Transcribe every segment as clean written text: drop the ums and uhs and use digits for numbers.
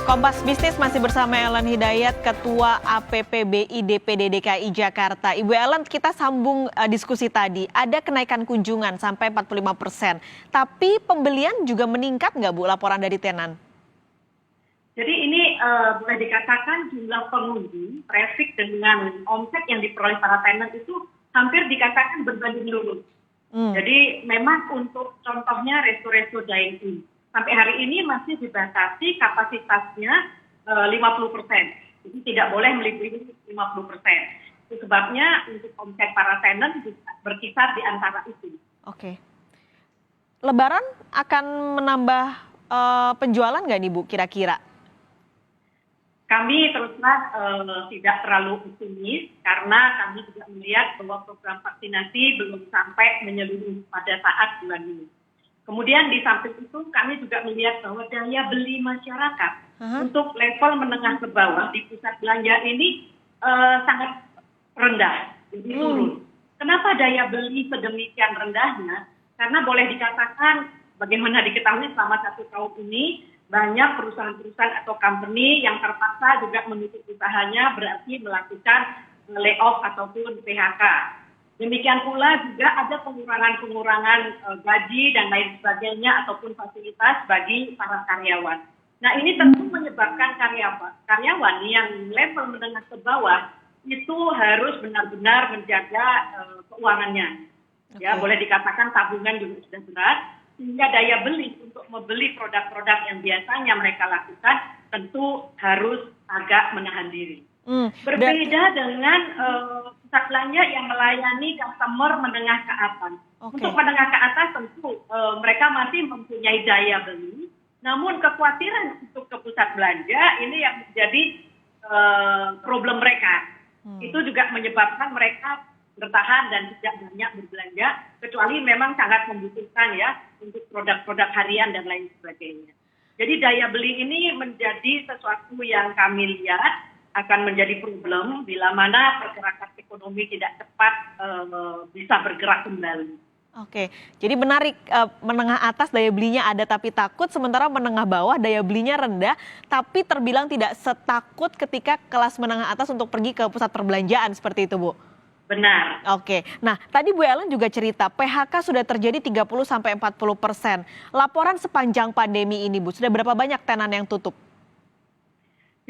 Kompas Bisnis masih bersama Ellen Hidayat, Ketua APPBI DPD DKI Jakarta. Ibu Ellen, kita sambung diskusi tadi. Ada kenaikan kunjungan sampai 45%. Tapi pembelian juga meningkat nggak, Bu, laporan dari tenan? Jadi ini boleh dikatakan jumlah pengunjung, traffic dengan omset yang diperoleh para tenan itu hampir dikatakan berbanding lurus. Jadi memang untuk contohnya resto-resto dine-in. Sampai hari ini masih dibatasi kapasitasnya 50%. Jadi tidak boleh melebihi 50%. Itu sebabnya untuk omset para tenan berkisar di antara itu. Oke. Lebaran akan menambah penjualan nggak nih, Bu, kira-kira? Kami terus terang tidak terlalu optimis karena kami juga melihat bahwa program vaksinasi belum sampai menyeluruh pada saat bulan ini. Kemudian di samping itu kami juga melihat bahwa daya beli masyarakat untuk level menengah ke bawah di pusat belanja ini sangat rendah, jadi turun. Kenapa daya beli sedemikian rendahnya? Karena boleh dikatakan bagaimana diketahui selama 1 tahun ini banyak perusahaan-perusahaan atau company yang terpaksa juga menutup usahanya, berarti melakukan layoff ataupun PHK. Demikian pula juga ada pengurangan gaji dan lain sebagainya ataupun fasilitas bagi para karyawan. Nah, ini tentu menyebabkan karyawan yang level menengah ke bawah itu harus benar-benar menjaga keuangannya. Ya, boleh dikatakan tabungan juga sudah berat, sehingga daya beli untuk membeli produk-produk yang biasanya mereka lakukan tentu harus agak menahan diri. Berbeda dengan pusat belanja yang melayani customer menengah ke atas. Untuk menengah ke atas tentu mereka masih mempunyai daya beli, namun kekhawatiran untuk ke pusat belanja ini yang menjadi problem mereka. Itu juga menyebabkan mereka bertahan dan tidak banyak berbelanja, kecuali memang sangat membutuhkan ya untuk produk-produk harian dan lain sebagainya. Jadi daya beli ini menjadi sesuatu yang kami lihat akan menjadi problem bila mana pergerakan ekonomi tidak cepat bisa bergerak kembali. Oke, jadi menarik, menengah atas daya belinya ada tapi takut, sementara menengah bawah daya belinya rendah, tapi terbilang tidak setakut ketika kelas menengah atas untuk pergi ke pusat perbelanjaan, seperti itu, Bu? Benar. Oke, nah tadi Bu Ellen juga cerita PHK sudah terjadi 30-40%. Laporan sepanjang pandemi ini, Bu, sudah berapa banyak tenan yang tutup?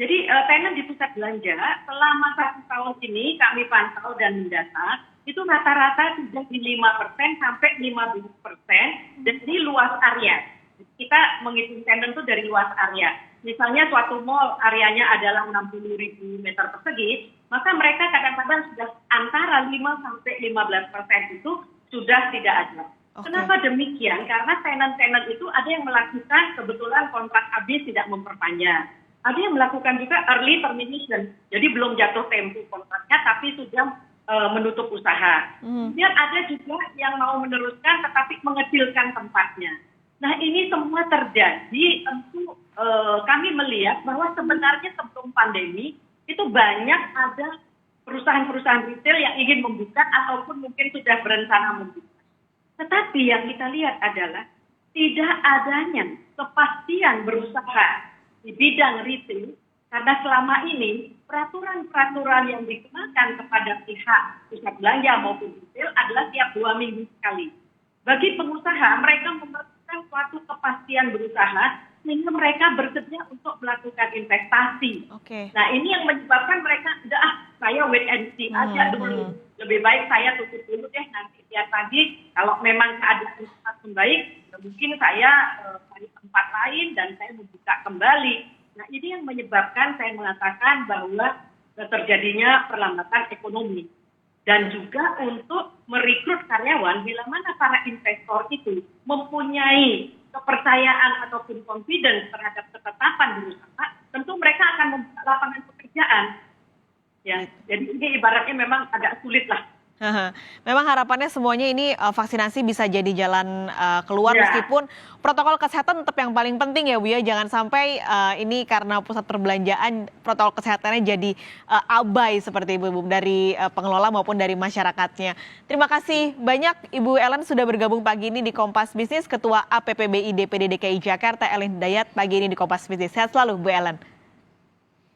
Jadi tenan di pusat belanja selama 1 tahun ini kami pantau dan mendata itu rata-rata sudah di 5% sampai 15% dari luas area. Kita menghitung tenan itu dari luas area. Misalnya suatu mall areanya adalah 60.000 meter persegi, maka mereka kadang-kadang sudah antara 5 sampai 15% itu sudah tidak ada. Kenapa demikian? Karena tenan-tenan itu ada yang melakukan kebetulan kontrak habis tidak memperpanjang. Ada yang melakukan juga early termination, jadi belum jatuh tempo kontraknya tapi sudah menutup usaha. Kemudian ada juga yang mau meneruskan tetapi mengecilkan tempatnya. Nah, ini semua terjadi tentu kami melihat bahwa sebenarnya sebelum pandemi itu banyak ada perusahaan-perusahaan retail yang ingin membuka ataupun mungkin sudah berencana membuka. Tetapi yang kita lihat adalah tidak adanya kepastian berusaha di bidang retail, karena selama ini peraturan-peraturan yang dikenakan kepada pihak pusat belanja maupun retail adalah tiap 2 minggu sekali. Bagi pengusaha, mereka memerlukan suatu kepastian berusaha sehingga mereka bersedia untuk melakukan investasi. Nah, ini yang menyebabkan mereka saya wait and see aja dulu. Lebih baik saya tutup dulu deh, nanti lihat lagi kalau memang keadaan cepat membaik, mungkin saya cari tempat lain dan saya membuka kembali. Nah, ini yang menyebabkan saya mengatakan bahwa terjadinya perlambatan ekonomi. Dan juga untuk merekrut karyawan, bila mana para investor itu mempunyai kepercayaan ataupun confidence terhadap ketetapan berusaha, tentu mereka akan membuka lapangan pekerjaan. Ya, jadi ini ibaratnya memang agak sulit lah. Memang harapannya semuanya ini vaksinasi bisa jadi jalan keluar, meskipun protokol kesehatan tetap yang paling penting ya, Bu, ya. Jangan sampai ini karena pusat perbelanjaan protokol kesehatannya jadi abai seperti Ibu dari pengelola maupun dari masyarakatnya. Terima kasih banyak Ibu Ellen sudah bergabung pagi ini di Kompas Bisnis, Ketua APPBI DPD DKI Jakarta Ellen Hidayat pagi ini di Kompas Bisnis. Sehat selalu Bu Ellen.